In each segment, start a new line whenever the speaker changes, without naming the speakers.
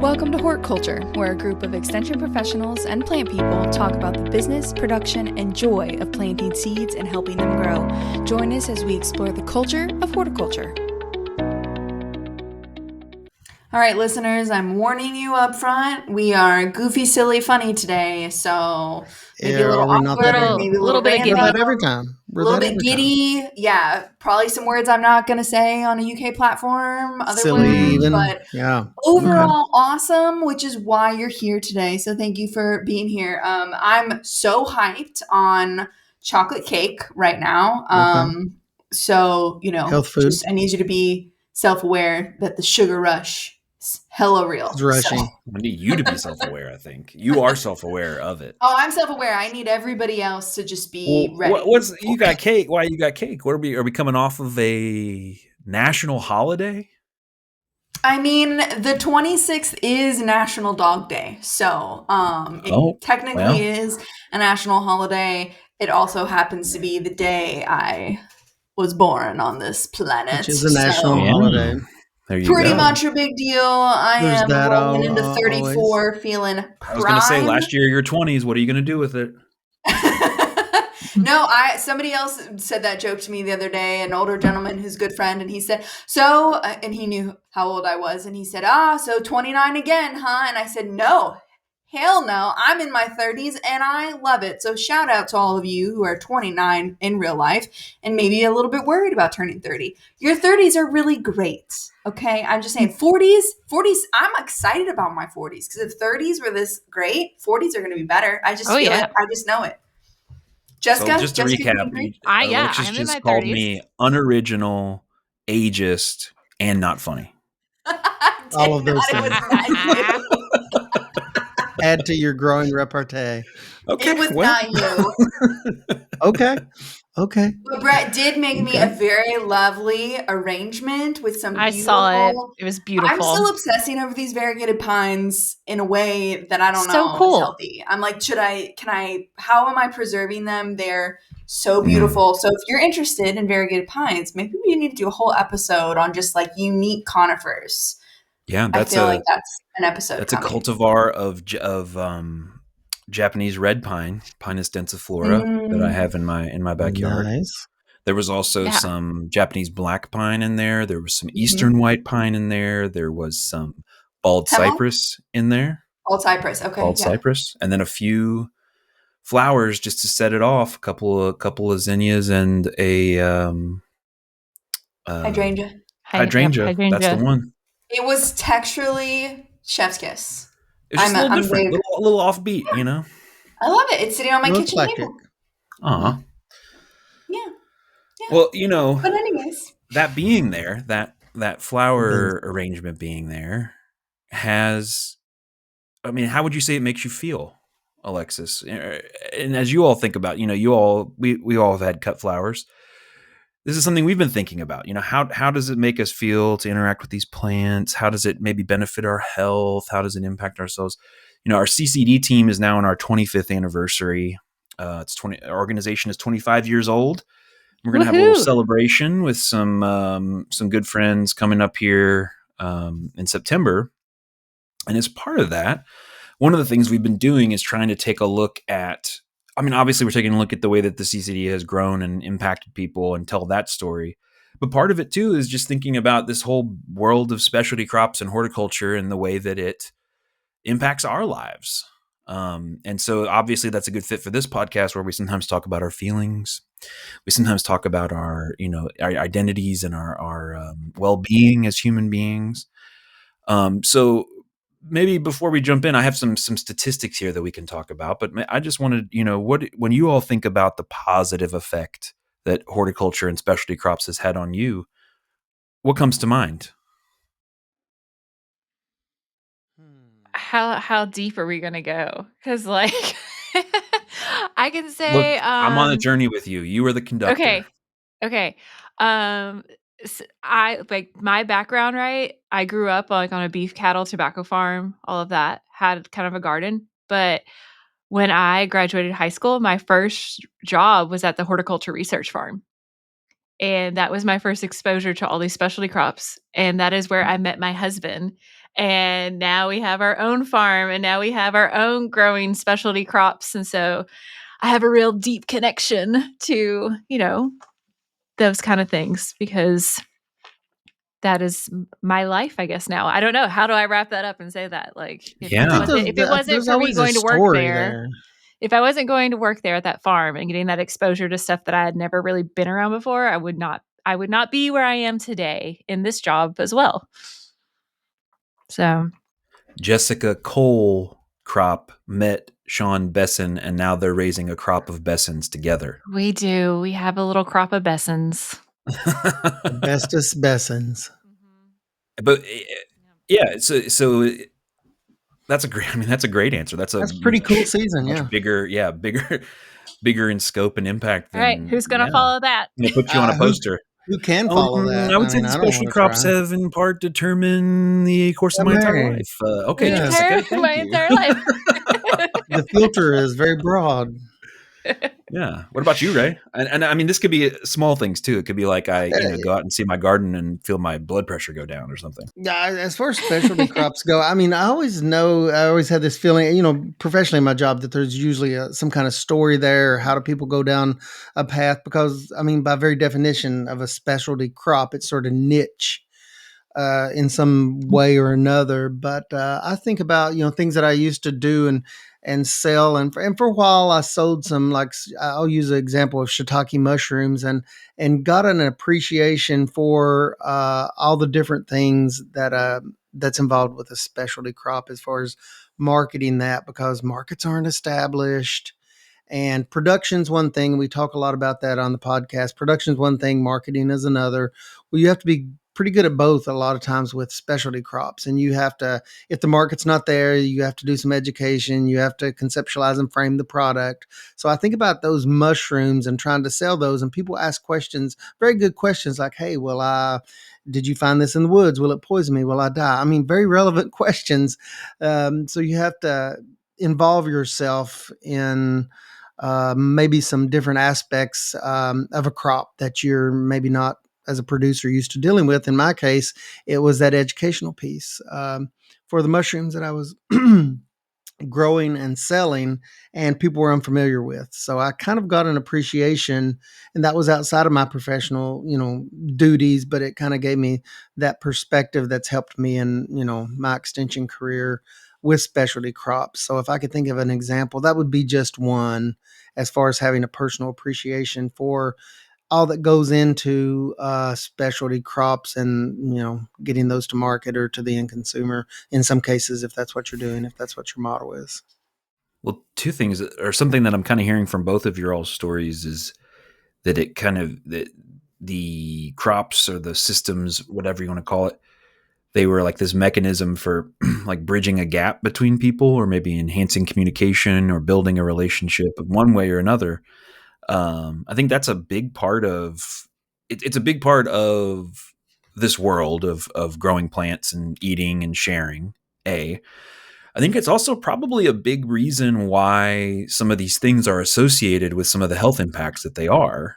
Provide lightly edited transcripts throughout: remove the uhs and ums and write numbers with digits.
Welcome to Hort Culture, where a group of extension professionals and plant people talk about the business, production, and joy of planting seeds and helping them grow. Join us as we explore the culture of horticulture. All right, listeners, I'm warning you up front. We are goofy, silly, funny today, so maybe a little awkward, maybe a little bit
random.
We're
that every time.
A little bit giddy. Yeah, probably some words I'm not going to say on a UK platform. Other
Silly
words,
even.
but
yeah.
Overall awesome, which is why you're here today. So thank you for being here. I'm so hyped on chocolate cake right now. So,
Health food.
I need you to be self-aware that the sugar rush is hella real.
It's rushing.
I need you to be self-aware, I think. You are self-aware of it.
Oh, I'm self-aware. I need everybody else to just be ready.
You got cake? Why you got cake? Are we coming off of a national holiday?
I mean, the 26th is National Dog Day. So it technically is a national holiday. It also happens to be the day I was born on this planet.
Which is a national holiday.
There you
Pretty
go.
much a big deal. I am rolling into 34 always. Feeling prime.
I was going to say, last year, your 20s, what are you going to do with it?
No, somebody else said that joke to me the other day, an older gentleman who's a good friend, and he said, and he knew how old I was, and he said, so 29 again, huh? And I said, no, hell no, I'm in my 30s, and I love it. So shout out to all of you who are 29 in real life, and maybe a little bit worried about turning 30. Your 30s are really great, okay? I'm just saying, 40s, I'm excited about my 40s, because if 30s were this great, 40s are going to be better. I just feel it. I just know it. Jessica,
so just to recap, Alexis just called me unoriginal, ageist, and not funny.
All of those things. Add to your growing repartee.
Okay, it was not you.
Okay.
But Brett did make me a very lovely arrangement with some beautiful...
I saw it. It was beautiful.
I'm still obsessing over these variegated pines in a way that I don't know is healthy. I'm like, how am I preserving them? They're so beautiful. So if you're interested in variegated pines, maybe we need to do a whole episode on just like unique conifers.
Yeah,
I feel like that's an episode.
That's coming. A cultivar of Japanese red pine, Pinus densiflora, that I have in my backyard.
Nice.
There was also some Japanese black pine in there. There was some Eastern white pine in there. There was some bald cypress in there.
Bald cypress, okay.
Bald cypress, and then a few flowers just to set it off. A couple of zinnias and a
hydrangea.
Hydrangea. That's the one.
It was texturally chef's kiss.
It's just a little different, a little offbeat, you know?
I love it. It's sitting on my kitchen table.
Uh-huh.
Yeah.
Well,
but anyways.
That being there, that flower arrangement being there has, how would you say it makes you feel, Alexis? And as you all think about, we all have had cut flowers. This is something we've been thinking about. How does it make us feel to interact with these plants? How does it maybe benefit our health? How does it impact ourselves? Our CCD team is now in our 25th anniversary. Our organization is 25 years old. We're going to have a little celebration with some good friends coming up here in September. And as part of that, one of the things we've been doing is trying to take a look at, obviously we're taking a look at the way that the CCD has grown and impacted people and tell that story. But part of it too is just thinking about this whole world of specialty crops and horticulture and the way that it impacts our lives. And so obviously that's a good fit for this podcast where we sometimes talk about our feelings. We sometimes talk about our identities and our well-being as human beings. So maybe before we jump in, I have some statistics here that we can talk about, but I just wanted, when you all think about the positive effect that horticulture and specialty crops has had on you, what comes to mind?
How deep are we going to go? Because I can say,
look, I'm on a journey with you. You are the conductor.
Okay. So my background, right? I grew up on a beef cattle tobacco farm, all of that, had kind of a garden. But when I graduated high school, my first job was at the horticulture research farm. And that was my first exposure to all these specialty crops. And that is where I met my husband. And now we have our own farm, and now we have our own growing specialty crops. And so I have a real deep connection to, those kind of things, because that is my life, I guess now. I don't know. How do I wrap that up and say that? Like, if it wasn't
There's
for me
always a
going to work
story
there, if I wasn't going to work there at that farm and getting that exposure to stuff that I had never really been around before, I would not be where I am today in this job as well. So
Jessica Cole crop met Sean Besson, and now they're raising a crop of Bessons together.
we do. We have a little crop of Bessons.
Bestest Bessons.
But yeah, so that's a great answer. That's a
pretty cool season.
much
Yeah.
bigger in scope and impact.
All right, who's going to follow that?
I'm gonna put you on a poster.
Who can follow that?
I would say the
I don't
specialty
wanna
crops
try.
have in part determined the course of my entire life. Okay,
The
Jessica,
entire- my
thank you.
entire life.
The filter is very broad.
Yeah. What about you, Ray? And I mean, this could be small things too. It could be like I go out and see my garden and feel my blood pressure go down or something.
Yeah, as far as specialty crops go, I mean, I always had this feeling, professionally in my job, that there's usually some kind of story there. How do people go down a path? Because, I mean, by very definition of a specialty crop, it's sort of niche in some way or another. But I think about, things that I used to do and sell. And for a while, I sold some, like, I'll use an example of shiitake mushrooms, and got an appreciation for all the different things that's involved with a specialty crop as far as marketing that, because markets aren't established. And production's one thing. We talk a lot about that on the podcast. Production's one thing, marketing is another. Well, you have to be pretty good at both a lot of times with specialty crops. And you have to, if the market's not there, you have to do some education. You have to conceptualize and frame the product. So I think about those mushrooms and trying to sell those. And people ask questions, very good questions like, hey, did you find this in the woods? Will it poison me? Will I die? I mean, very relevant questions. So you have to involve yourself in maybe some different aspects of a crop that you're maybe not, as a producer, used to dealing with. In my case, it was that educational piece for the mushrooms that I was growing and selling, and people were unfamiliar with. So I kind of got an appreciation, and that was outside of my professional, duties, but it kind of gave me that perspective that's helped me in, my extension career with specialty crops. So if I could think of an example, that would be just one, as far as having a personal appreciation for all that goes into specialty crops and, getting those to market or to the end consumer in some cases, if that's what you're doing, if that's what your model is.
Well, two things, or something that I'm kind of hearing from both of your all stories, is that it kind of, the crops or the systems, whatever you want to call it, they were like this mechanism for like bridging a gap between people, or maybe enhancing communication or building a relationship in one way or another. I think that's a big part of it's a big part of this world of growing plants and eating and sharing. I think it's also probably a big reason why some of these things are associated with some of the health impacts that they are,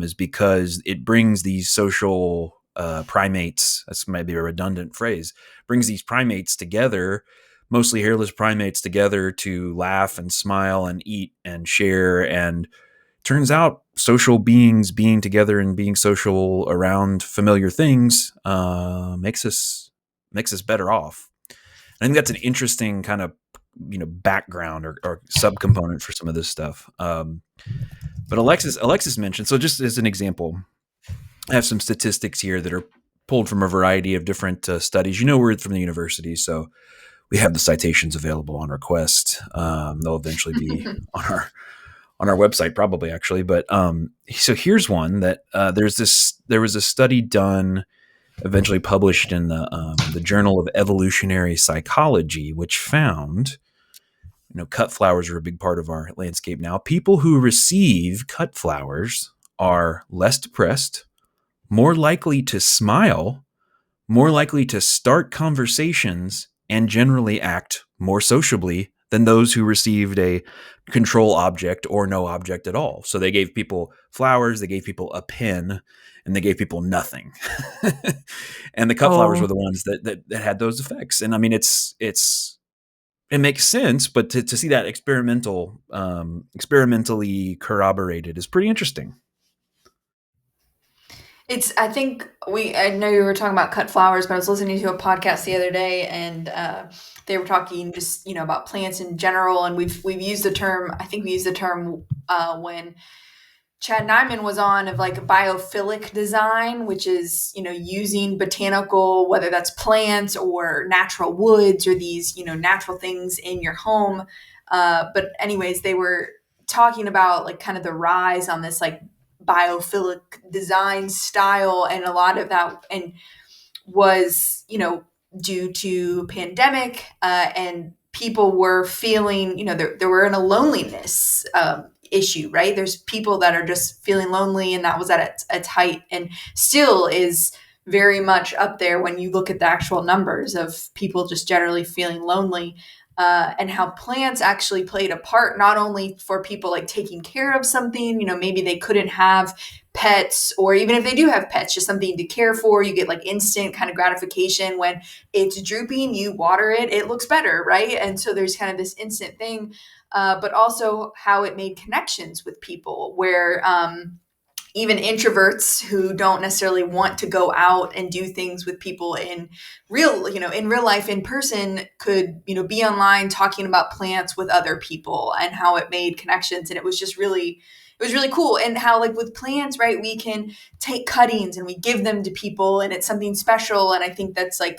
is because it brings these social primates, that's maybe a redundant phrase, brings these primates together, mostly hairless primates together, to laugh and smile and eat and share. And turns out social beings being together and being social around familiar things makes us better off. I think that's an interesting kind of background or subcomponent for some of this stuff. But Alexis mentioned, so just as an example, I have some statistics here that are pulled from a variety of different studies. We're from the university, so we have the citations available on request. They'll eventually be on our website, probably, actually. But so here's one that there was a study done, eventually published in the Journal of Evolutionary Psychology, which found, cut flowers are a big part of our landscape now. People who receive cut flowers are less depressed, more likely to smile, more likely to start conversations, and generally act more sociably than those who received a control object or no object at all. So they gave people flowers, they gave people a pin, and they gave people nothing. And the cut flowers were
Oh,
the ones that had those effects. And I mean, it makes sense, but to see that experimentally corroborated is pretty interesting.
I know you were talking about cut flowers, but I was listening to a podcast the other day, and they were talking just, about plants in general. And we've used the term, I think we used the term when Chad Nyman was on, of like biophilic design, which is, using botanical, whether that's plants or natural woods or these, natural things in your home. But anyways, they were talking about like kind of the rise on this like biophilic design style, and a lot of that and was, due to pandemic, and people were feeling, there were in a loneliness issue, right? There's people that are just feeling lonely, and that was at its height, and still is very much up there when you look at the actual numbers of people just generally feeling lonely. And how plants actually played a part, not only for people like taking care of something, maybe they couldn't have pets, or even if they do have pets, just something to care for. You get like instant kind of gratification when it's drooping, you water it, it looks better, right? And so there's kind of this instant thing, but also how it made connections with people, where even introverts who don't necessarily want to go out and do things with people in real life, in person, could, be online talking about plants with other people, and how it made connections. And it was really cool. And how, like, with plants, right, we can take cuttings and we give them to people, and it's something special. And I think that's like,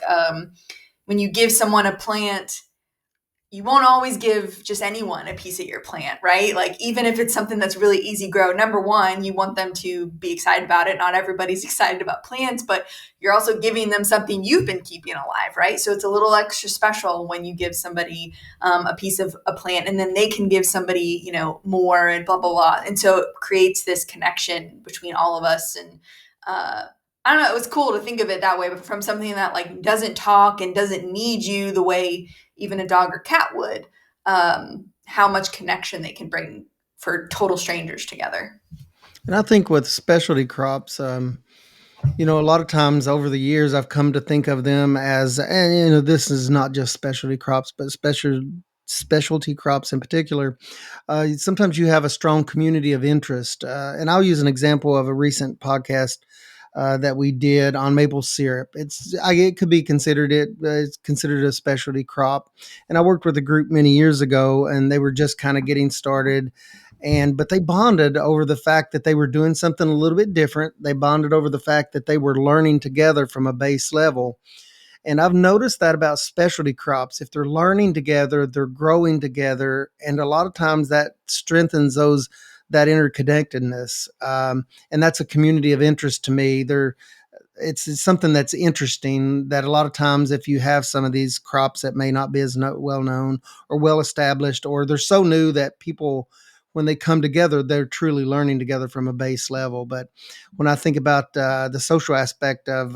when you give someone a plant, you won't always give just anyone a piece of your plant, right? Like, even if it's something that's really easy grow, number one, you want them to be excited about it. Not everybody's excited about plants, but you're also giving them something you've been keeping alive, right? So it's a little extra special when you give somebody a piece of a plant, and then they can give somebody, more, and blah, blah, blah. And so it creates this connection between all of us. And I don't know, it was cool to think of it that way, but from something that like doesn't talk and doesn't need you the way even a dog or cat would, how much connection they can bring for total strangers together.
And I think with specialty crops, a lot of times over the years, I've come to think of them as, and this is not just specialty crops, but specialty crops in particular. Sometimes you have a strong community of interest, and I'll use an example of a recent podcast that we did on maple syrup. It could be considered it's considered a specialty crop. And I worked with a group many years ago, and they were just kind of getting started. But they bonded over the fact that they were doing something a little bit different. They bonded over the fact that they were learning together from a base level. And I've noticed that about specialty crops. If they're learning together, they're growing together. And a lot of times that strengthens that interconnectedness. And that's a community of interest to me. It's something that's interesting, that a lot of times if you have some of these crops that may not be as well known or well established, or they're so new that people, when they come together, they're truly learning together from a base level. But when I think about the social aspect of,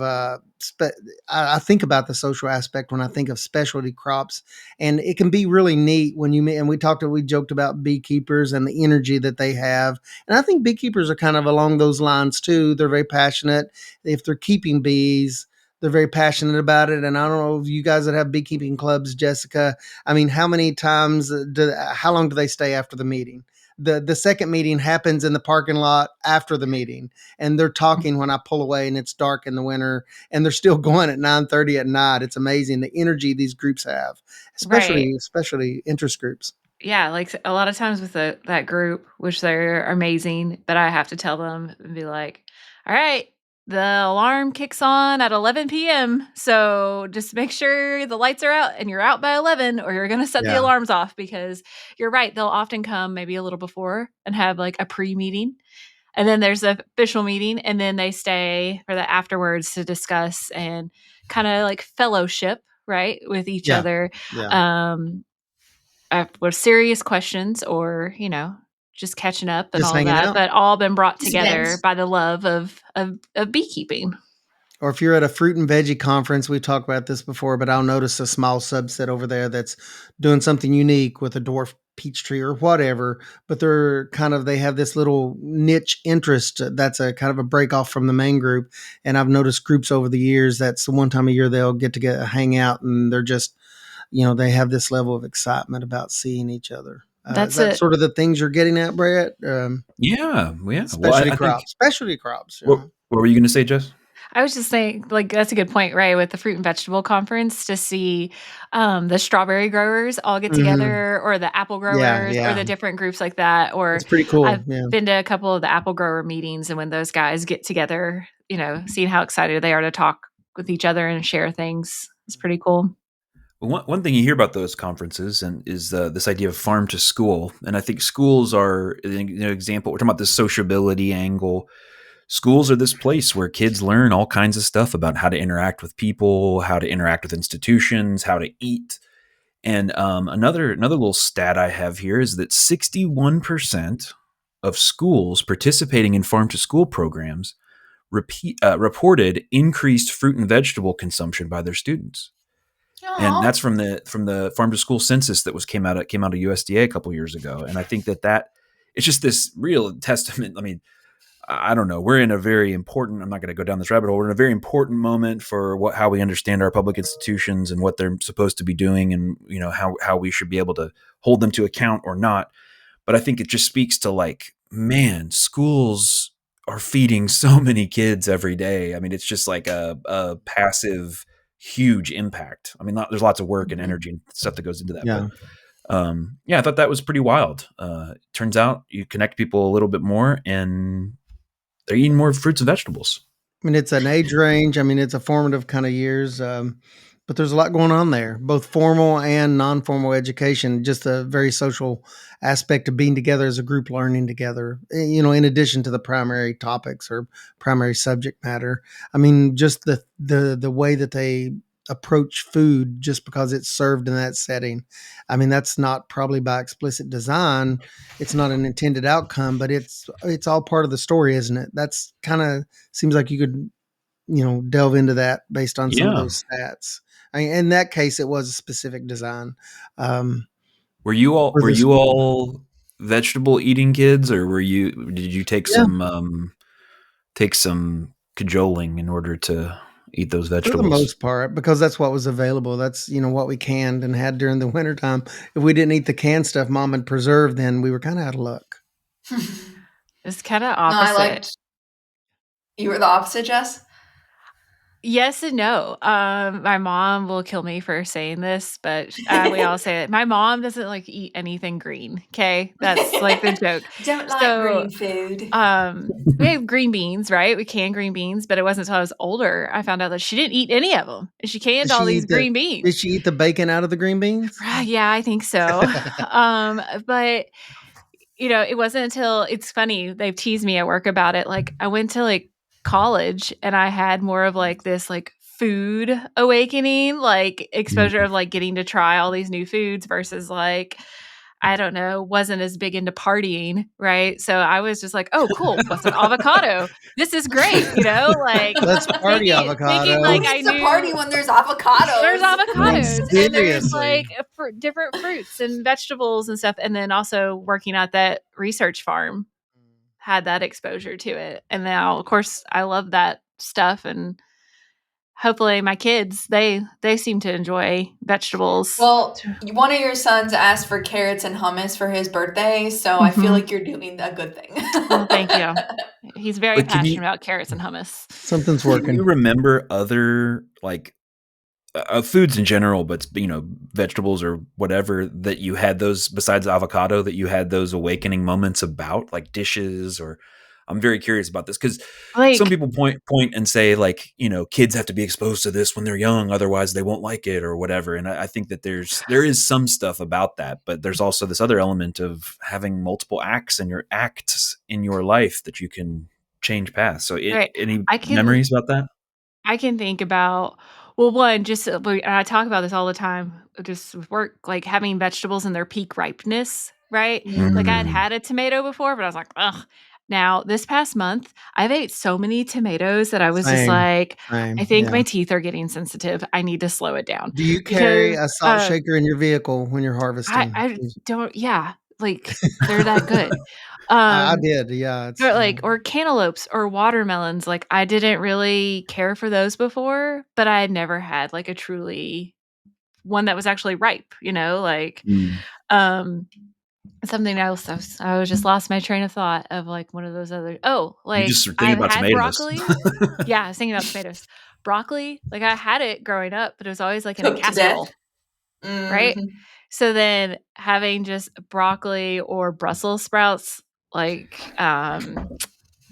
I think about the social aspect when I think of specialty crops, and it can be really neat when and we joked about beekeepers and the energy that they have. And I think beekeepers are kind of along those lines too. They're very passionate. If they're keeping bees, they're very passionate about it. And I don't know if you guys that have beekeeping clubs, Jessica, I mean, how long do they stay after the meeting? The second meeting happens in the parking lot after the meeting, and they're talking when I pull away and it's dark in the winter, and they're still going at 9:30 at night. It's amazing the energy these groups have,
right.
especially interest groups.
Yeah, like a lot of times with that group, which they're amazing, but I have to tell them and be like, all right, the alarm kicks on at 11 p.m. So just make sure the lights are out and you're out by 11, or you're going to set the
Yeah.
alarms off, because you're right. They'll often come maybe a little before and have like a pre-meeting. And then there's an official meeting, and then they stay for the afterwards to discuss and kind of like fellowship, right, with each
Yeah.
other.
Yeah.
With serious questions, or just catching up and
Just
all of
hanging
that,
out.
but all been brought
Just
together
events.
by the love of beekeeping.
Or if you're at a fruit and veggie conference, we've talked about this before, but I'll notice a small subset over there that's doing something unique with a dwarf peach tree or whatever, but they have this little niche interest that's a kind of a break off from the main group. And I've noticed groups over the years that's the one time a year they'll get together, hang out, and they're just, they have this level of excitement about seeing each other. Is
That's
that
a
sort of the things you're getting at, Brett?
Yeah, yeah. Well,
Specialty
I think
crops, specialty crops.
what were you going to say, Jess?
I was just saying, like, that's a good point, right? With the fruit and vegetable conference to see the strawberry growers all get
Hmm.
together, or the apple
Yeah,
growers, or
yeah.
the different groups like that.
It's
Or
pretty cool.
I've
Yeah.
been to a couple of the apple grower meetings, and when those guys get together, seeing how excited they are to talk with each other and share things, it's pretty cool.
Well, one thing you hear about those conferences and is this idea of farm to school, and I think schools are an example. We're talking about the sociability angle. Schools are this place where kids learn all kinds of stuff about how to interact with people, how to interact with institutions, how to eat. And another little stat I have here is that 61% of schools participating in farm to school programs reported increased fruit and vegetable consumption by their students. And
Aw.
that's from the farm to school census that came out of USDA a couple years ago. And I think that it's just this real testament. I mean, I don't know. We're in a very important. I'm not going to go down this rabbit hole. We're in a very important moment for how we understand our public institutions and what they're supposed to be doing, and how we should be able to hold them to account or not. But I think it just speaks to, like, man, schools are feeding so many kids every day. I mean, it's just like a passive, huge impact. I mean, there's lots of work and
Mhm.
energy and stuff that goes into that,
Yeah.
but yeah, I thought that was pretty wild. Turns out you connect people a little bit more, and they're eating more fruits and vegetables.
I mean, it's an age range. I mean, it's a formative kind of years, but there's a lot going on there, both formal and non-formal education. Just a very social aspect of being together as a group, learning together. In addition to the primary topics or primary subject matter. I mean, just the way that they approach food, just because it's served in that setting. I mean, that's not probably by explicit design. It's not an intended outcome, but it's all part of the story, isn't it? That's kind of seems like you could, delve into that based on some of
Yeah.
those stats. I mean, in that case, it was a specific design um, for
Were
the
you
school.
all vegetable eating kids, or did you
Yeah,
take some cajoling in order to eat those
for the
vegetables?
most part, because that's what was available. That's what we canned and had during the wintertime. If we didn't eat the canned stuff mom had preserved, then we were kind of out of luck.
It's kind of
No, I
opposite.
liked. You were the opposite, Jess.
Yes and no. My mom will kill me for saying this, but we all say it. My mom doesn't like eat anything green. Okay, that's like the joke.
Don't like
So,
green food.
we have green beans, right? We can green beans, but it wasn't until I was older I found out that she didn't eat any of them. She
Did
canned
she
all these
eat the
green
Did
beans.
she eat the bacon out of the green beans?
Yeah, I think so. But it wasn't until it's funny, they've teased me at work about it. Like, I went to, like, college, and I had more of, like, this, like, food awakening, like, exposure
Mhm.
of, like, getting to try all these new foods versus, like, I don't know, wasn't as big into partying, right? So I was just like, "Oh, cool. What's an avocado? This is great," like,
Let's party
thinking
Who
avocado.
like I
needs to
knew
party when there's
there's
avocados?
No,
avocados and there's like
seriously.
different fruits and vegetables and stuff. And then also working at that research farm had that exposure to it. And now, of course, I love that stuff. And hopefully, my kids they seem to enjoy vegetables.
Well, one of your sons asked for carrots and hummus for his birthday, so I feel
Hmm.
like you're doing a good thing.
Well, thank you. He's very
But
passionate about carrots and hummus.
Something's
can you
working.
remember other, like, foods in general, but vegetables or whatever, that you had those besides avocado, that you had those awakening moments about, like dishes? Or I'm very curious about this because some
Like,
people point and say, like, kids have to be exposed to this when they're young, otherwise they won't like it or whatever. And I think that there is some stuff about that, but there's also this other element of having multiple acts in your life that you can change past. So,
right,
any
I can
memories about that?
I can think about, well, one, just and I talk about this all the time, just with work, like having vegetables in their peak ripeness, right?
Mhm.
Like I had
Mm.
had a tomato before, but I was like, ugh. Now, this past month, I've ate so many tomatoes that I was just
Same,
like,
same,
I think
yeah.
my teeth are getting sensitive. I need to slow it down
Do you carry
because
a salt shaker in your vehicle when you're harvesting?
I don't, yeah, like they're that good.
I
Um,
did, yeah,
or like, or cantaloupes or watermelons. Like I didn't really care for those before, but I had never had like a truly one that was actually ripe, like, um, something else. I was just lost my train of thought of like one of those other. Oh,
You
like
just are thinking
I've
about
had
tomatoes.
broccoli. Yeah, I was thinking about tomatoes. Broccoli, like I had it growing up, but it was always like in a
Cooked to death.
casserole, right?
Mhm.
So then having just broccoli or Brussels sprouts, like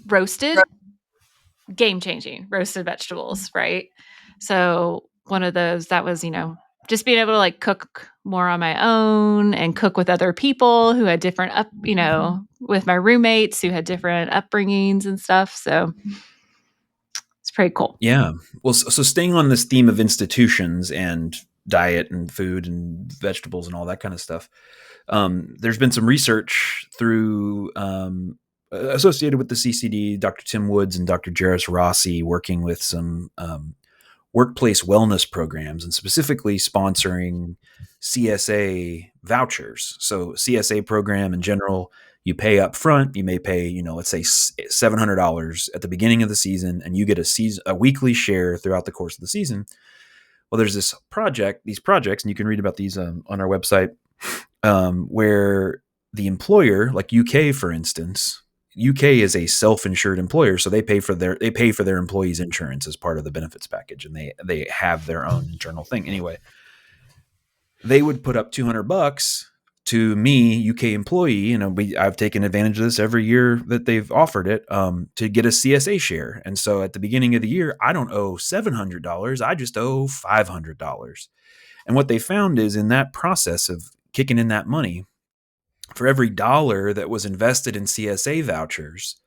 roasted, game changing, roasted vegetables, right? So one of those that was, just being able to like cook more on my own and cook with other people who had different with my roommates who had different upbringings and stuff. So it's pretty cool.
Yeah. Well, so staying on this theme of institutions and diet and food and vegetables and all that kind of stuff, there's been some research through associated with the CCD, Dr. Tim Woods and Dr. Jairus Rossi, working with some workplace wellness programs and specifically sponsoring CSA vouchers. So CSA program in general, you pay up front. You may pay, let's say $700 at the beginning of the season, and you get a weekly share throughout the course of the season. Well, there's these projects, and you can read about these on our website, where the employer, like UK, for instance, UK is a self-insured employer, so they pay for their employees' insurance as part of the benefits package, and they have their own internal thing. Anyway, they would put up $200 to me, UK employee. I've taken advantage of this every year that they've offered it, to get a CSA share. And so at the beginning of the year, I don't owe $700. I just owe $500. And what they found is in that process of kicking in that money, for every dollar that was invested in CSA vouchers,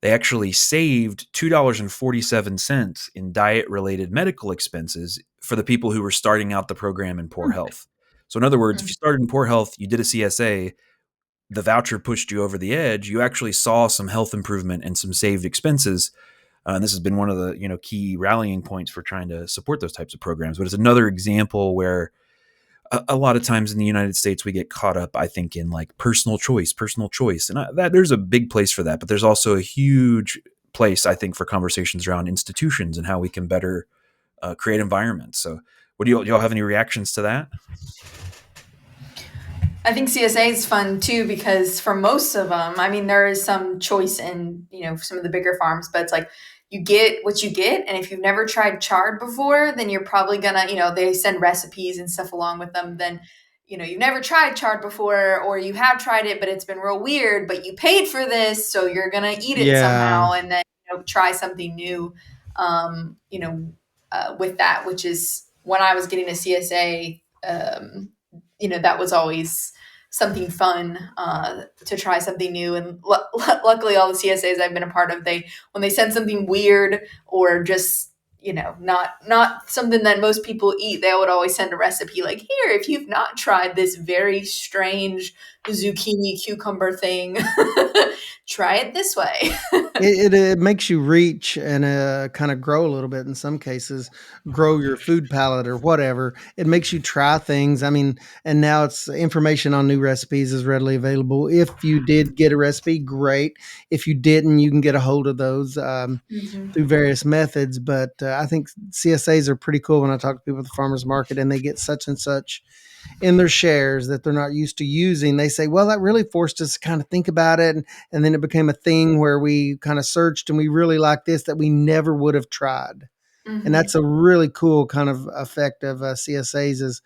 they actually saved $2.47 in diet-related medical expenses for the people who were starting out the program in poor health. So in other words, if you started in poor health, you did a CSA, the voucher pushed you over the edge, you actually saw some health improvement and some saved expenses. And this has been one of the key rallying points for trying to support those types of programs. But it's another example where a lot of times in the United States, we get caught up, I think, in like personal choice. And that there's a big place for that. But there's also a huge place, I think, for conversations around institutions and how we can better create environments. So do y'all have any reactions to that?
I think CSA is fun too because for most of them, I mean, there is some choice in, some of the bigger farms, but it's like you get what you get. And if you've never tried chard before, then you're probably gonna, they send recipes and stuff along with them. Then, you've never tried chard before, or you have tried it, but it's been real weird, but you paid for this. So you're going to eat it
Yeah.
somehow and then, try something new, with that, which is when I was getting a CSA, that was always something fun to try something new. And luckily, all the CSAs I've been a part of, when they send something weird or just not something that most people eat, they would always send a recipe like, here, if you've not tried this very strange zucchini cucumber thing, try it this way.
It makes you reach and kind of grow a little bit in some cases, grow your food palate or whatever. It makes you try things. I mean, and now it's information on new recipes is readily available. If you did get a recipe, great. If you didn't, you can get a hold of those through various methods. But I think CSAs are pretty cool when I talk to people at the farmers market and they get such and such in their shares that they're not used to using. They say, well, that really forced us to kind of think about it. And then it became a thing where we kind of searched and we really like this that we never would have tried. And that's a really cool kind of effect of CSAs is,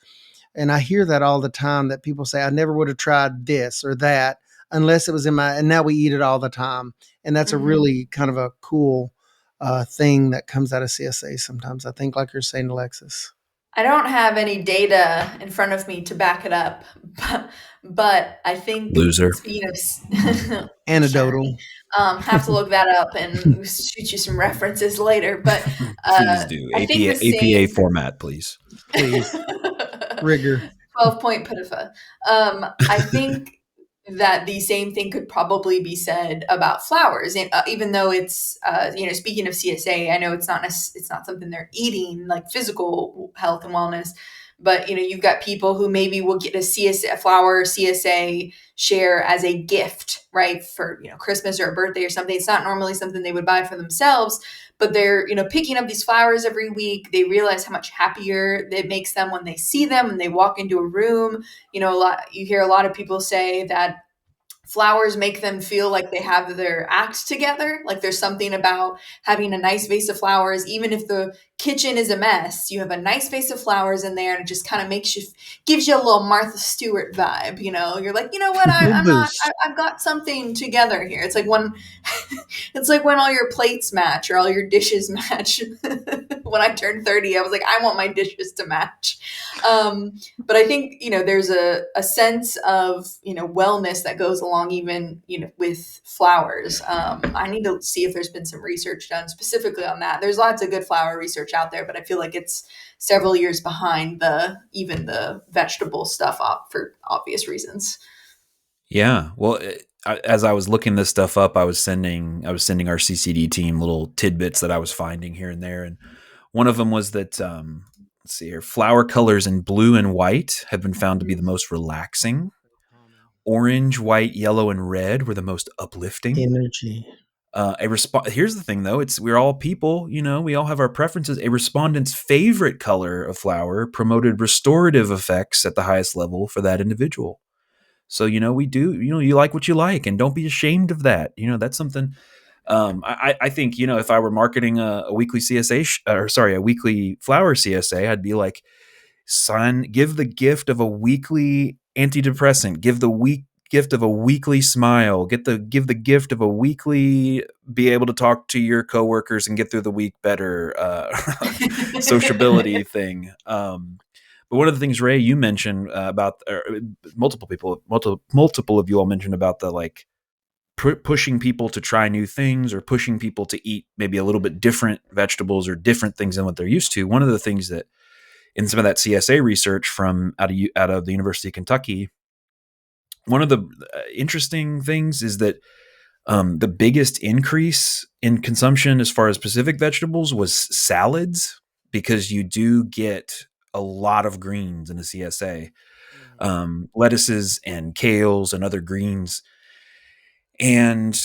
and I hear that all the time that people say, I never would have tried this or that unless it was and now we eat it all the time. And that's a really kind of a cool thing that comes out of CSA sometimes, I think, like you're saying, Alexis.
I don't have any data in front of me to back it up, but I think
Loser.
speaking of
Anecdotal.
have to look that up and shoot you some references later. But
please do.
I think
APA format, please.
Please. Rigor.
12-point PITFA. I think that the same thing could probably be said about flowers. And even though it's, speaking of CSA, I know it's not something they're eating, like physical health and wellness, but you've got people who maybe will get a flower or CSA share as a gift, right? For, Christmas or a birthday or something. It's not normally something they would buy for themselves, but they're, picking up these flowers every week. They realize how much happier it makes them when they see them, when they walk into a room. You hear a lot of people say that flowers make them feel like they have their act together. Like there's something about having a nice vase of flowers, even if the kitchen is a mess, you have a nice vase of flowers in there, and it just kind of gives you a little Martha Stewart vibe. You're like, you know what?
Little
I'm not,
boost.
I've got something together here. It's like when all your plates match or all your dishes match. When I turned 30, I was like, I want my dishes to match. But I think, there's a sense of, wellness that goes along even, with flowers. I need to see if there's been some research done specifically on that. There's lots of good flower research out there, but I feel like it's several years behind even the vegetable stuff for obvious reasons.
Yeah. Well, as I was looking this stuff up, I was sending our CCD team little tidbits that I was finding here and there, and one of them was that let's see here, flower colors in blue and white have been found to be the most relaxing. Orange, white, yellow, and red were the most uplifting.
Energy.
Here's the thing, though: we're all people. We all have our preferences. A respondent's favorite color of flower promoted restorative effects at the highest level for that individual. So, we do, you like what you like, and don't be ashamed of that. That's something, I think, if I were marketing a weekly a weekly flower CSA, I'd be like, son, give the gift of a weekly antidepressant, give the gift of a weekly smile, give the gift of a weekly be able to talk to your coworkers and get through the week better, sociability thing. But one of the things, Ray, you mentioned about, or multiple of you all mentioned about the like pushing people to try new things or pushing people to eat maybe a little bit different vegetables or different things than what they're used to. One of the things that in some of that CSA research from out of the University of Kentucky, one of the interesting things is that the biggest increase in consumption as far as specific vegetables was salads, because you do get a lot of greens in the CSA, lettuces and kales and other greens. And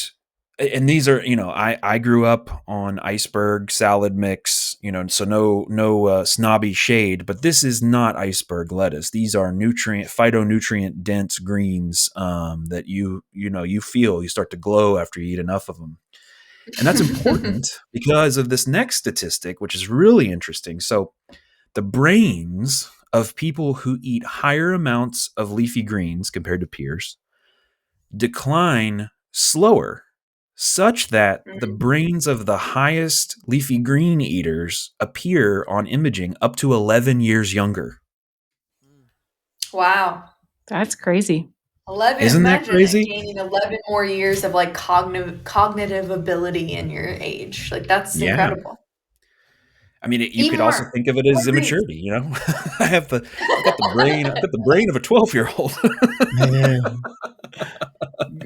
these are, I grew up on iceberg salad mix, so no snobby shade, but this is not iceberg lettuce. These are phytonutrient dense greens that you feel, you start to glow after you eat enough of them. And that's important because of this next statistic, which is really interesting. So the brains of people who eat higher amounts of leafy greens compared to peers decline slower, such that the brains of the highest leafy green eaters appear on imaging up to 11 years younger.
Wow.
That's crazy.
11.
Isn't that
Imagine
crazy?
gaining 11 more years of like cognitive ability in your age. Like that's incredible.
I mean, you
Eat
could also
more.
think of it as
More greens.
immaturity. I've got the brain of a 12-year-old.
Man.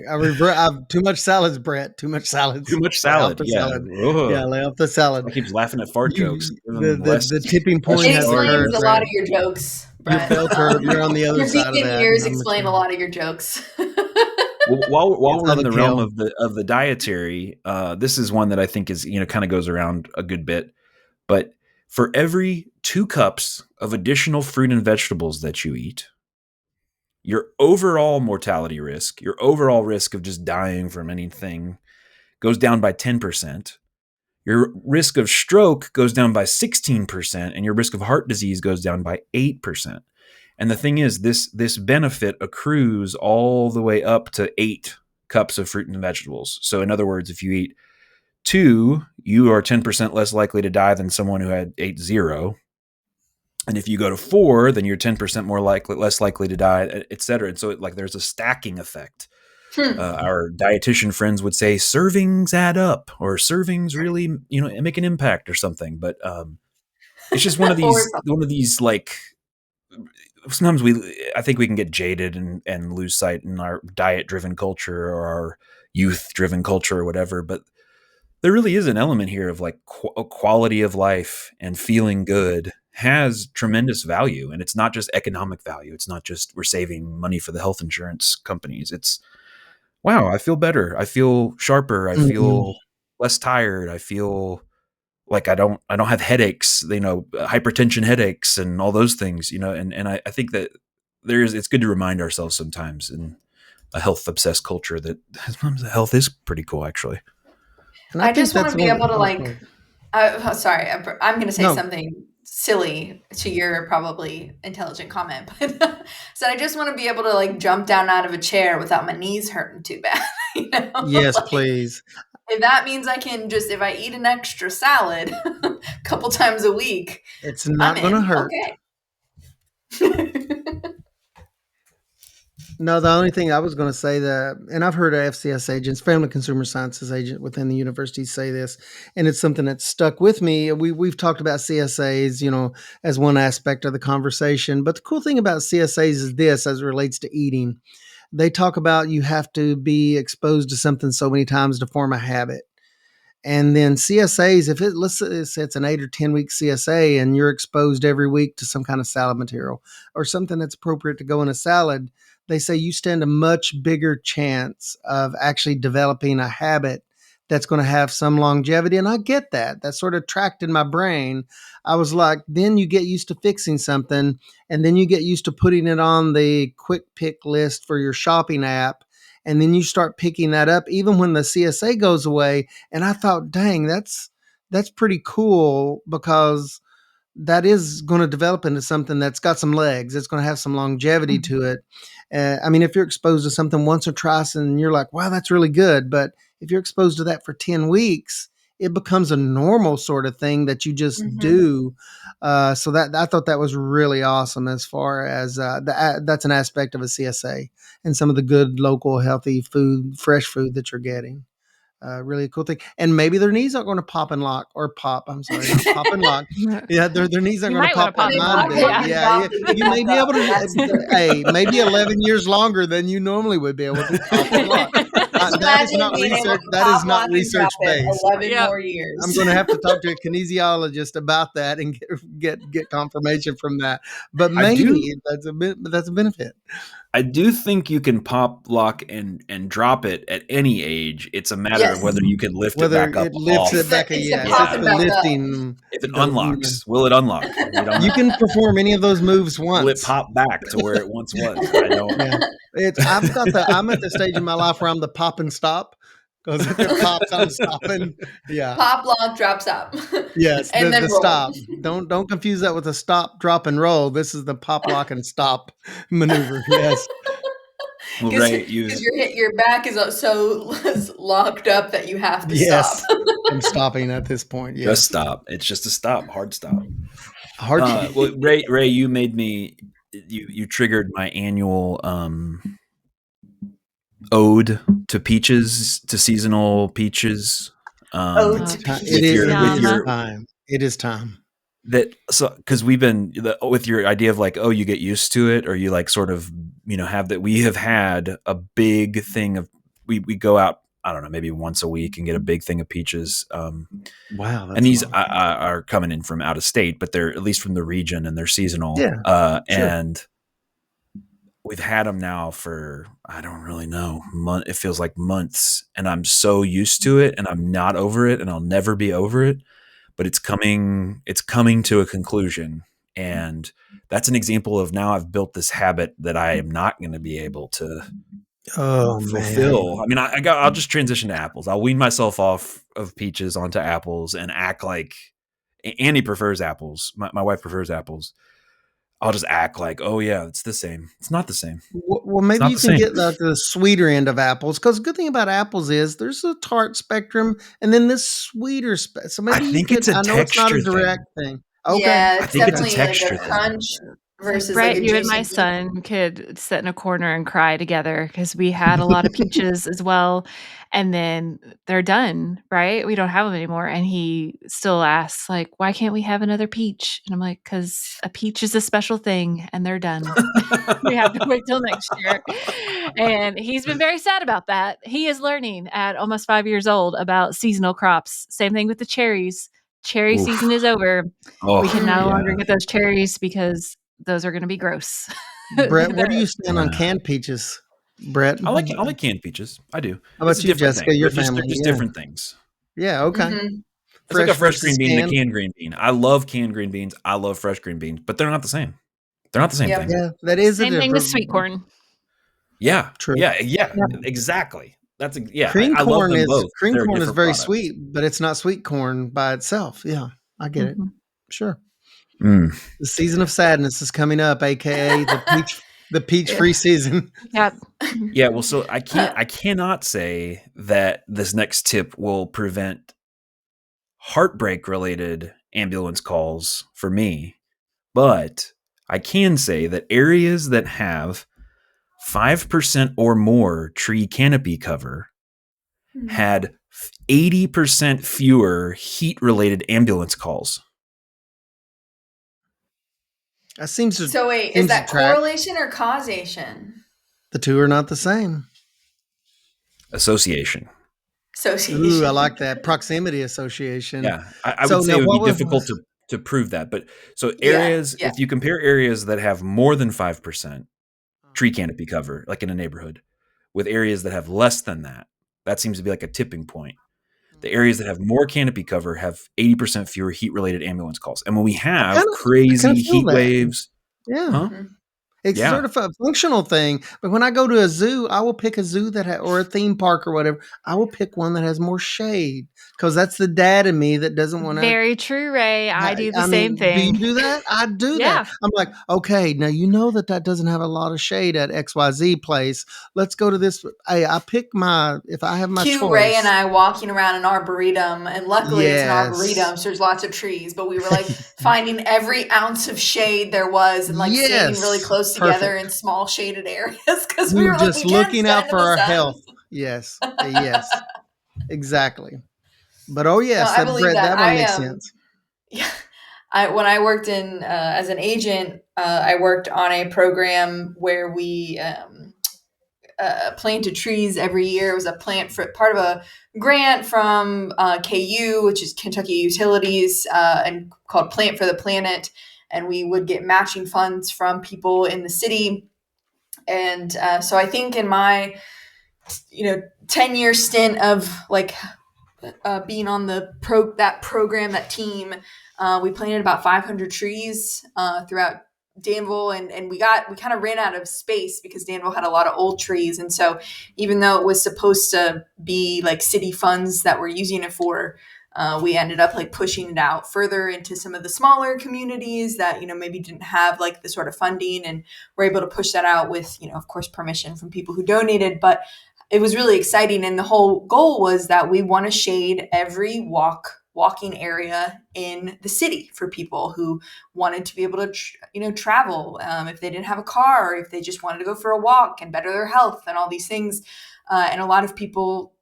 I've too much salads, Brett. Too much salads.
Too much
Lay off
salad.
the
Yeah.
salad.
Ugh.
Yeah, lay off the salad.
I keep laughing at fart jokes.
The tipping point
It
has occurred,
explains a
Brett.
lot of your jokes,
Your
Brett.
bell curve. You're on the other
Your
side of
vegan
that.
years
I'm
explain a
mature.
lot of your jokes.
While
It's
we're
all
in
the
the realm
kale.
of the dietary, this is one that I think is kind of goes around a good bit. But for every 2 cups of additional fruit and vegetables that you eat, your overall mortality risk, your overall risk of just dying from anything, goes down by 10%. Your risk of stroke goes down by 16%, and your risk of heart disease goes down by 8%. And the thing is, this benefit accrues all the way up to 8 cups of fruit and vegetables. So in other words, if you eat 2, you are 10% less likely to die than someone who ate 0. And if you go to 4, then you're 10% less likely to die, et cetera. And so there's a stacking effect. Our dietitian friends would say servings add up, or servings really, make an impact or something. But it's just one of these like sometimes I think we can get jaded and lose sight in our diet driven culture or our youth driven culture or whatever. But there really is an element here of like quality of life and feeling good has tremendous value. And it's not just economic value. It's not just we're saving money for the health insurance companies. It's, wow, I feel better. I feel sharper. I feel less tired. I feel like I don't have headaches, hypertension headaches and all those things, and I think that it's good to remind ourselves sometimes in a health obsessed culture that sometimes health is pretty cool, actually.
And
I
think
just want
that's
to be
one.
able to
Okay.
sorry, I'm going to say
No.
something silly to your probably intelligent comment, but so I just want to be able to like jump down out of a chair without my knees hurting too bad.
Yes,
Like,
please.
if that means I can just, if I eat an extra salad a couple times a week,
It's
I'm
not going to
in.
hurt.
Okay.
No, the only thing I was going to say that, and I've heard FCS agents, family consumer sciences agent within the university say this, and it's something that's stuck with me. We've talked about CSAs, as one aspect of the conversation. But the cool thing about CSAs is this, as it relates to eating. They talk about you have to be exposed to something so many times to form a habit. And then CSAs, let's say it's an 8 or 10 week CSA and you're exposed every week to some kind of salad material or something that's appropriate to go in a salad, they say you stand a much bigger chance of actually developing a habit that's going to have some longevity. And I get that. That sort of tracked in my brain. I was like, then you get used to fixing something and then you get used to putting it on the quick pick list for your shopping app. And then you start picking that up even when the CSA goes away. And I thought, dang, that's pretty cool because that is going to develop into something that's got some legs. It's going to have some longevity to it. I mean, if you're exposed to something once or twice and you're like, wow, that's really good. But if you're exposed to that for 10 weeks, it becomes a normal sort of thing that you just do. So that I thought that was really awesome as far as that's an aspect of a CSA and some of the good local healthy food, fresh food that you're getting. Really a cool thing. And maybe their knees aren't going to pop and lock or pop. I'm sorry, not pop and lock. Yeah, their knees aren't
You
going to
might wanna
pop like
pop and
mine
lock,
did.
yeah.
Yeah, you may be able to.
That's good.
Hey, maybe 11 years longer than you normally would be able to pop and lock.
Just
That is
imagine
not
being able
research.
to
That is
pop,
not
lock, and drop
research
it
based.
11
Yep.
more years.
I'm going to have to talk to a kinesiologist about that and get confirmation from that. But maybe that's a benefit.
I do think you can pop, lock, and drop it at any age. It's a matter of whether you can lift
Whether
it back up.
it lifts
off.
it back,
It's the
yes,
popping
it's the
back up.
lifting.
If it unlocks, will it unlock? We don't
You
know.
can perform any of those moves
Will it
once.
pop back to where it once was? I don't.
Yeah, I'm at the stage in my life where I'm the pop and stop because if it pops, I'm stopping. Yeah.
Pop, lock, drop, stop.
Yes,
And then
the
roll.
stop. Don't confuse that with a stop, drop, and roll. This is the pop, lock, and stop maneuver. Yes.
Well,
Because
Ray,
your back is so locked up that you have to
Yes.
stop.
I'm stopping at this point. Yes.
just stop. It's just a stop. Hard stop.
Hard.
Well, Ray, you made me. You triggered my annual ode to peaches, to seasonal peaches.
Ode to
Okay.
peaches.
It is.
with
It
your-
is time. It is time.
That because we've been with your idea of like, oh, you get used to it, or you like sort of have that. We have had a big thing of we go out, I don't know, maybe once a week and get a big thing of peaches.
Wow.
And these are coming in from out of state, but they're at least from the region and they're seasonal.
Yeah, sure.
And we've had them now for, I don't really know, it feels like months, and I'm so used to it and I'm not over it and I'll never be over it. But it's coming to a conclusion. And that's an example of now I've built this habit that I am not going to be able to fulfill.
Man.
I mean, I'll just transition to apples. I'll wean myself off of peaches onto apples and act like Annie prefers apples. My wife prefers apples. I'll just act like, oh yeah, it's the same. It's not the same.
Well, maybe you can get the sweeter end of apples, because the good thing about apples is there's a tart spectrum and then this sweeter so maybe
I think it's a
I know it's not a
texture
direct thing. Okay.
Yeah,
I
it's
think it's a
definitely
texture
like a
thing.
crunch versus like
Brett,
a
you and
juicy
my
peach.
son could sit in a corner and cry together because we had a lot of peaches as well, and then they're done, right? We don't have them anymore, and he still asks, like, "Why can't we have another peach?" And I'm like, "'Cause a peach is a special thing, and they're done. We have to wait till next year." And he's been very sad about that. He is learning at almost 5 years old about seasonal crops. Same thing with the cherries. Cherry
Oof.
season is over. We can
Oh,
no
yeah.
longer get those cherries because those are gonna be gross.
Brett, where do
They're
you stand on
Yeah.
canned peaches? Brett,
I like canned peaches. I do.
how
It's
about
a
you,
different
Jessica?
thing.
Your
They're
family,
just
yeah,
different things.
yeah, okay.
Mhm.
It's like a fresh
Versus
green bean and a
canned.
canned green bean. I love canned green beans. I love fresh green beans, but they're not the same. They're not the same
Yep.
thing.
Yeah, that is a
Same thing with
different.
sweet corn.
Yeah.
True.
Yeah.
Yep.
Exactly. I love them both.
Cream
They're
corn is
different
very
products.
sweet, but it's not sweet corn by itself. Yeah, I get it.
Mhm.
Sure.
Mm.
The season of sadness is coming up, aka the peach
Yeah.
free season.
Yep.
Yeah. Well, so I cannot say that this next tip will prevent heartbreak related ambulance calls for me, but I can say that areas that have 5% or more tree canopy cover had 80% fewer heat related ambulance calls.
That seems
So wait, is
to
that
track.
correlation or causation?
The two are not the same.
Association.
Association.
Ooh, I like that proximity association.
Yeah. I
So
would say
now,
it would be
what was
difficult to prove that. But so
Yeah,
areas,
yeah.
if you compare areas that have more than 5% tree canopy cover, like in a neighborhood, with areas that have less than that, that seems to be like a tipping point. The areas that have more canopy cover have 80% fewer heat related ambulance calls. And when we
I
have
kind
crazy
of feel
heat
that.
waves,
Yeah.
huh?
Mhm.
It's
Yeah.
sort of a functional thing, but when I go to a zoo, I will pick a zoo or a theme park or whatever. I will pick one that has more shade because that's the dad in me that doesn't want to.
Very true, Ray. I do the
I
same
mean, do you
thing.
do that? I do that.
Yeah.
I'm like, okay, now you know that doesn't have a lot of shade at XYZ place. Let's go to this. Hey, if I have my
Cute Ray and
choice.
I walking around an arboretum, and luckily it's an
Yes.
arboretum, so there's lots of trees. But we were like finding every ounce of shade there was, and like standing really
Yes.
close together
Perfect.
in small shaded areas because
We
we
were
were like,
just
we can't
looking out
stand in
for
the
our
sun.
health. Yes. Yes. Exactly. But oh
No,
yes,
I
that
believe
Brett,
that.
that one makes sense.
Yeah, when I worked in as an agent, I worked on a program where we planted trees every year. It was a plant for part of a grant from KU, which is Kentucky Utilities, and called Plant for the Planet. And we would get matching funds from people in the city. And so I think in my 10-year stint of like being on that program, that team, we planted about 500 trees throughout Danville, and we kind of ran out of space because Danville had a lot of old trees, and so even though it was supposed to be like city funds that we're using it for, we ended up like pushing it out further into some of the smaller communities that maybe didn't have like the sort of funding, and we're able to push that out with of course permission from people who donated, but it was really exciting. And the whole goal was that we want to shade every walking area in the city for people who wanted to be able to, travel if they didn't have a car, or if they just wanted to go for a walk and better their health and all these things. And a lot of people,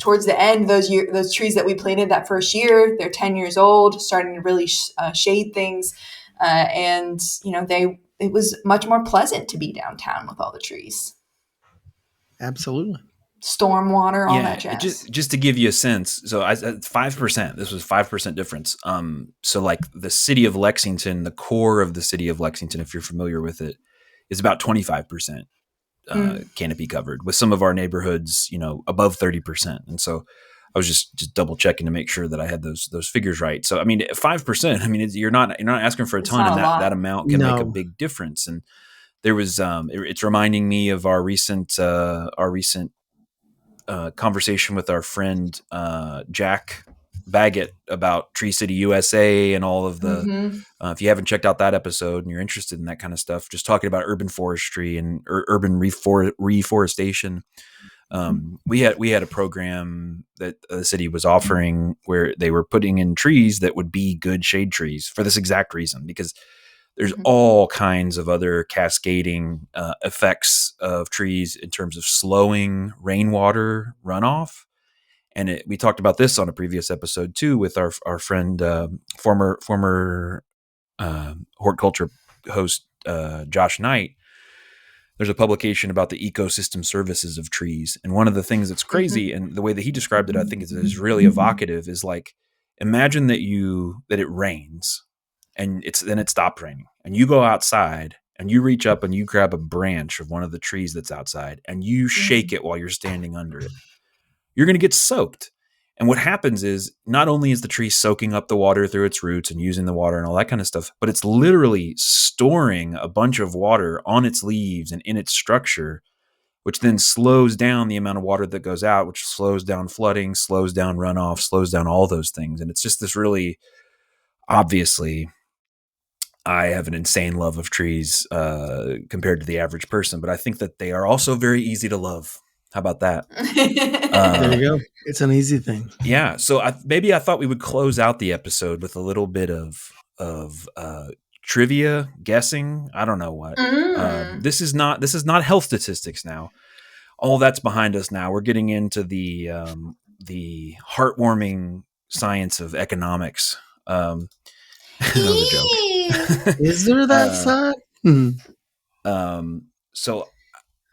towards the end, those trees that we planted that first year, they're 10 years old, starting to really shade things. And, it was much more pleasant to be downtown with all the trees.
Absolutely.
Stormwater, all that
Yeah,
jazz.
just to give you a sense, so 5%. This was 5% difference. So like the city of Lexington, the core of the city of Lexington, if you're familiar with it, is about 25% canopy covered. With some of our neighborhoods, above 30%. And so I was just double checking to make sure that I had those figures right. So I mean, 5%. I mean, you're not asking for a
It's
ton,
not
and
a lot.
that amount can make a
No.
big difference. And there was it's reminding me of our recent conversation with our friend Jack Baggett about Tree City USA and all of the.
Mm-hmm.
If you haven't checked out that episode and you're interested in that kind of stuff, just talking about urban forestry and urban reforestation. We had a program that the city was offering where they were putting in trees that would be good shade trees for this exact reason, because There's all kinds of other cascading effects of trees in terms of slowing rainwater runoff. And we talked about this on a previous episode too with our friend, former Horticulture host, Josh Knight. There's a publication about the ecosystem services of trees. And one of the things that's crazy, and the way that he described it, I think is really evocative, is like, imagine that it rains and then it stopped raining, and you go outside and you reach up and you grab a branch of one of the trees that's outside and you shake it while you're standing under it. You're going to get soaked. And what happens is, not only is the tree soaking up the water through its roots and using the water and all that kind of stuff, but it's literally storing a bunch of water on its leaves and in its structure, which then slows down the amount of water that goes out, which slows down flooding, slows down runoff, slows down all those things. And it's just this really, obviously, I have an insane love of trees compared to the average person, but I think that they are also very easy to love. How about that?
There you go. It's an easy thing.
Yeah. So I thought we would close out the episode with a little bit of trivia, guessing. I don't know what. This is not health statistics now. All that's behind us now. We're getting into the heartwarming science of economics. That was a joke.
Is there that side?
So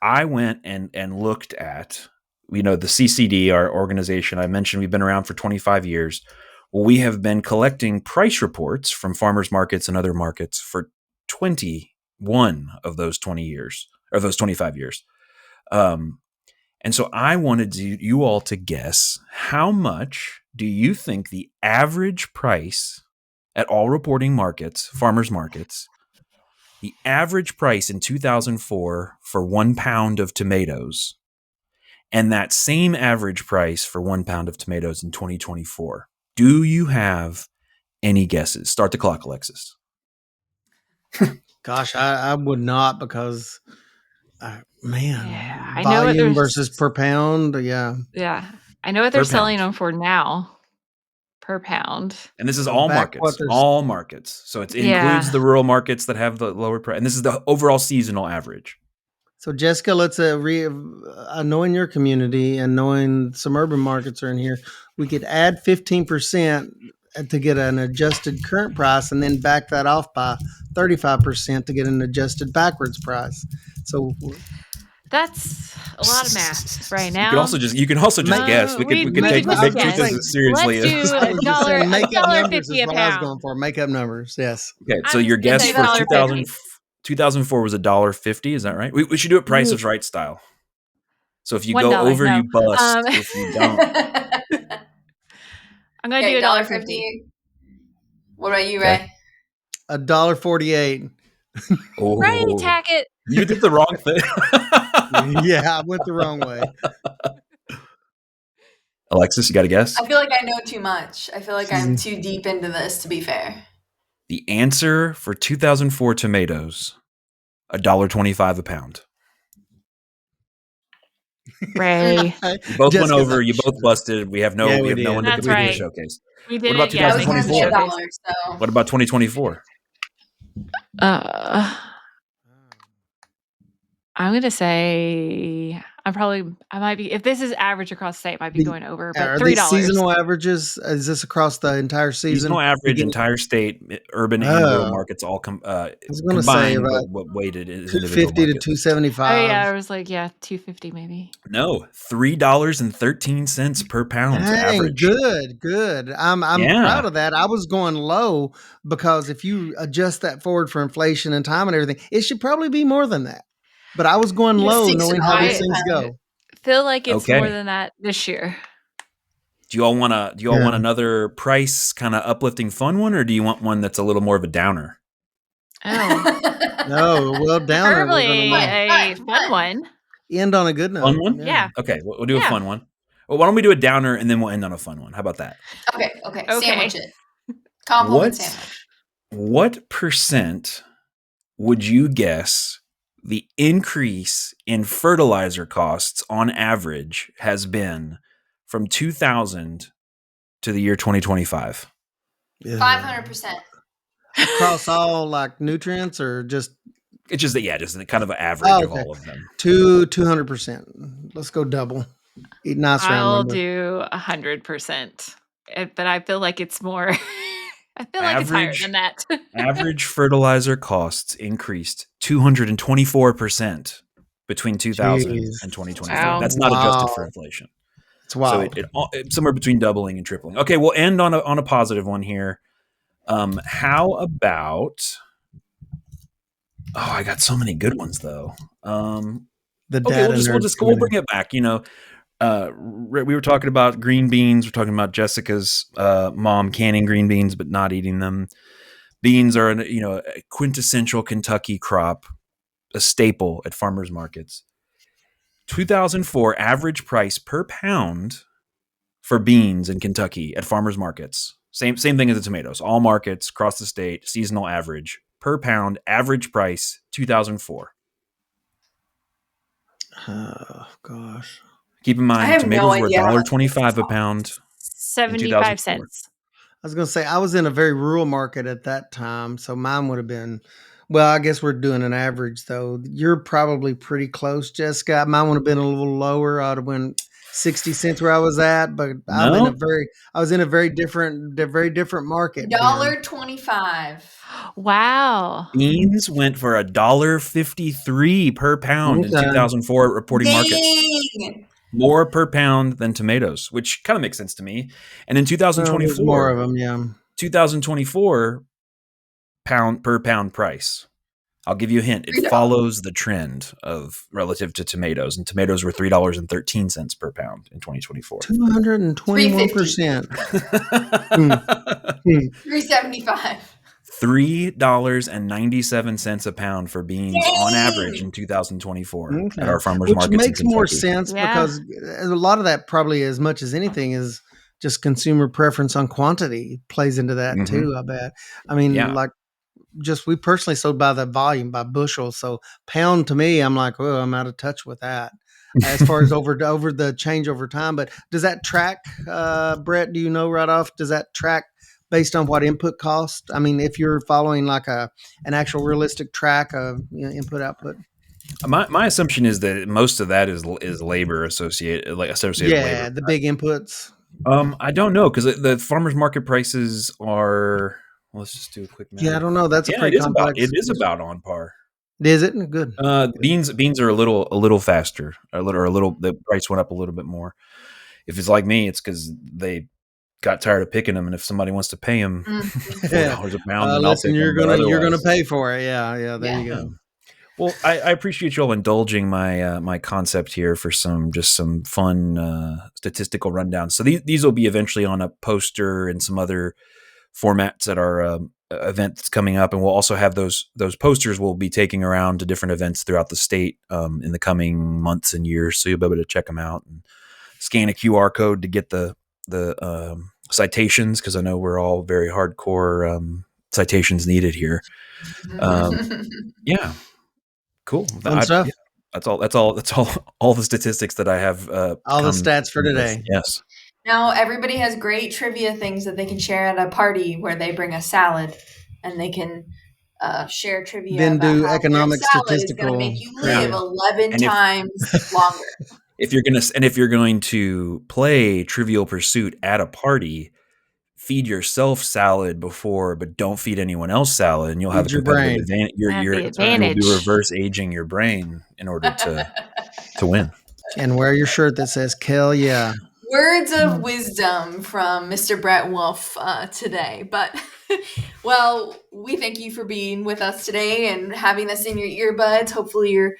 I went and looked at, the CCD, our organization. I mentioned we've been around for 25 years. Well, we have been collecting price reports from farmers markets and other markets for 21 of those 20 years, or those 25 years. And so I wanted you all to guess, how much do you think the average price at all reporting markets, farmers markets, the average price in 2004 for 1 pound of tomatoes, and that same average price for 1 pound of tomatoes in 2024? Do you have any guesses? Start the clock, Alexis.
Gosh, I would not, because,
I know
volume versus per pound. Yeah.
Yeah. I know what they're selling them for now. Per pound.
And this is all markets. So it includes the rural markets that have the lower price. And this is the overall seasonal average.
So Jessica, let's knowing your community and knowing some urban markets are in here, we could add 15% to get an adjusted current price, and then back that off by 35% to get an adjusted backwards price. So
that's a lot of math right now.
You can also just guess. We could take this as seriously.
Let's do $1.50 a pound.
I was going for make up numbers. Yes.
Okay. So your guess for 2004 was $1.50. Is that right? We should do it Price is Right style. So if you go over, you bust. If you don't,
I'm going to do $1.50.
What about you, Ray?
$1.48.
Oh.
Ray, tack it.
You did the wrong thing.
Yeah, I went the wrong way.
Alexis, you got to guess?
I feel like I know too much. I feel like I'm too deep into this, to be fair.
The answer for 2004 tomatoes, $1.25 a pound.
Ray.
You both went over. You both busted. We have no one to showcase.
We did.
What about 2024? What about 2024?
I'm going to say I might be, if this is average across the state, it might be going over, but $3.
Seasonal averages, is this across the entire season?
Seasonal average, entire state, urban and rural markets all I was going to say about what weighted is $250
to $275.
Oh yeah, I was like, $250 maybe.
No, $3.13 per pound average.
Good. I'm proud of that. I was going low, because if you adjust that forward for inflation and time and everything, it should probably be more than that. But I was going low, knowing how these things go.
Feel like it's more than that this year.
Do you all want another price kind of uplifting fun one, or do you want one that's a little more of a downer?
Oh.
No, well, downer.
Probably a fun one.
End on a good note.
Fun one?
Yeah.
Okay, we'll do a fun one. Well, why don't we do a downer and then we'll end on a fun one? How about that?
Okay. Sandwich it. Compliment sandwich.
What percent would you guess the increase in fertilizer costs on average has been from 2000 to the year 2025?
500%.
across all like nutrients or just?
It's just that, yeah, just kind of an average
Oh,
of
okay.
all of them.
200%. Let's go double. Nice round
I'll
number.
do 100%. But I feel like it's more I feel like it's higher than
Average
that.
average fertilizer costs increased 224% between 2000
Jeez.
and 2024.
Wow.
That's not adjusted
Wow.
for inflation.
It's
So
wild.
it's somewhere between doubling and tripling. Okay, we'll end on a positive one here. How about? Oh, I got so many good ones though.
The
Okay,
data nerds
we'll
coming
bring
in.
it back. We were talking about green beans. We're talking about Jessica's mom canning green beans but not eating them. Beans are a quintessential Kentucky crop, a staple at farmers markets. 2004 average price per pound for beans in Kentucky at farmers markets. Same thing as the tomatoes. All markets across the state, seasonal average per pound, average price 2004.
Oh gosh.
Keep in
I
mind,
have no
tomatoes were
idea how much this
$1.25 a pound in
75
2004.
cents.
I was gonna say I was in a very rural market at that time, so mine would have been. Well, I guess we're doing an average though. You're probably pretty close, Jessica. Mine would have been a little lower. I'd have went 60 cents where I was at, but
No,
I was in a very different market then.
$1.25.
Wow.
beans went for $1.53 per pound in
Okay.
2004 reporting markets.
Dang!
More per pound than tomatoes, which kind of makes sense to me. And in
Well, there's more of
2024,
them, yeah.
2024 pound per pound price. I'll give you a hint. It
$3.
follows the trend of relative to tomatoes, and tomatoes were $3.13 per pound in 2024.
221%. Hmm. Hmm.
$3.75.
$3.97 a pound for beans on average
Dang!
in 2024
Okay.
at our farmers
Which
markets in
makes more
Kentucky.
sense
Yeah.
because a lot of that probably as much as anything is just consumer preference on quantity plays into that
Mm-hmm.
too, I bet. I mean,
Yeah.
like just we personally sold by the volume, by bushel. So pound to me, I'm like, oh, I'm out of touch with that. As far as over the change over time. But does that track, Brett? Do you know right off? Does that track based on what input cost? I mean, if you're following like an actual realistic track of input output.
My assumption is that most of that is labor associated labor.
Yeah, the big inputs.
I don't know because the farmers market prices are. Let's just do a quick
Yeah, I
math.
don't know. That's a
Yeah,
pretty complex.
it is about on par.
Is it good?
Beans are a little faster, a little. The price went up a little bit more. If it's like me, it's because they got tired of picking them, and if somebody wants to pay them $4 a pound, then I'll
Listen,
pick them. But
you're gonna
otherwise,
pay for it. Yeah, yeah. There
Yeah.
you go.
well, I appreciate you all indulging my my concept here for some fun statistical rundowns. So these will be eventually on a poster and some other formats at our event that's coming up, and we'll also have those posters we'll be taking around to different events throughout the state in the coming months and years. So you'll be able to check them out and scan a QR code to get the citations, because I know we're all very hardcore citations needed here. Yeah, cool.
Fun stuff.
Yeah, that's all the statistics that I have.
All the
come
stats for
with.
today.
Yes.
Now everybody has great trivia things that they can share at a party where they bring a salad and they can share trivia
Then
about
do
how their
economic
salad is going to make
statistical
you live
trivia.
11
And
times longer.
if you're going to play Trivial Pursuit at a party, feed yourself salad before, but don't feed anyone else salad, and you'll have a
Feed your
competitive
brain.
advantage.
Have the
That's right.
You'll be
advantage.
reverse aging your brain in order to win.
And wear your shirt that says "Kel." Yeah.
Words of wisdom from Mr. Brett Wolf today. But, well, we thank you for being with us today and having us in your earbuds. Hopefully you're,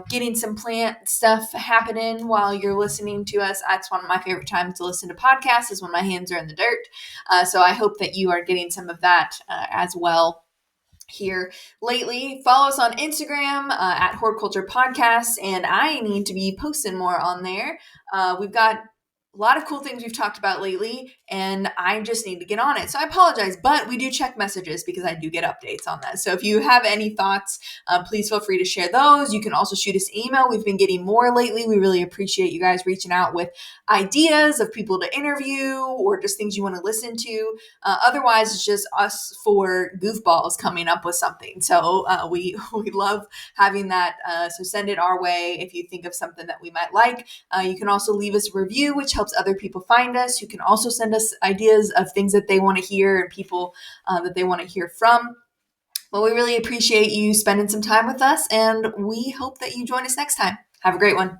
getting some plant stuff happening while you're listening to us. That's one of my favorite times to listen to podcasts is when my hands are in the dirt. So I hope that you are getting some of that as well here lately. Follow us on Instagram at Horticulture Podcast, and I need to be posting more on there. We've got a lot of cool things we've talked about lately, and I just need to get on it. So I apologize, but we do check messages because I do get updates on that. So if you have any thoughts, please feel free to share those. You can also shoot us an email. We've been getting more lately. We really appreciate you guys reaching out with ideas of people to interview or just things you want to listen to. Otherwise, it's just us four goofballs coming up with something. So we love having that. So send it our way if you think of something that we might like. You can also leave us a review, which helps other people find us. You can also send us ideas of things that they want to hear and people that they want to hear from. Well, we really appreciate you spending some time with us, and we hope that you join us next time. Have a great one.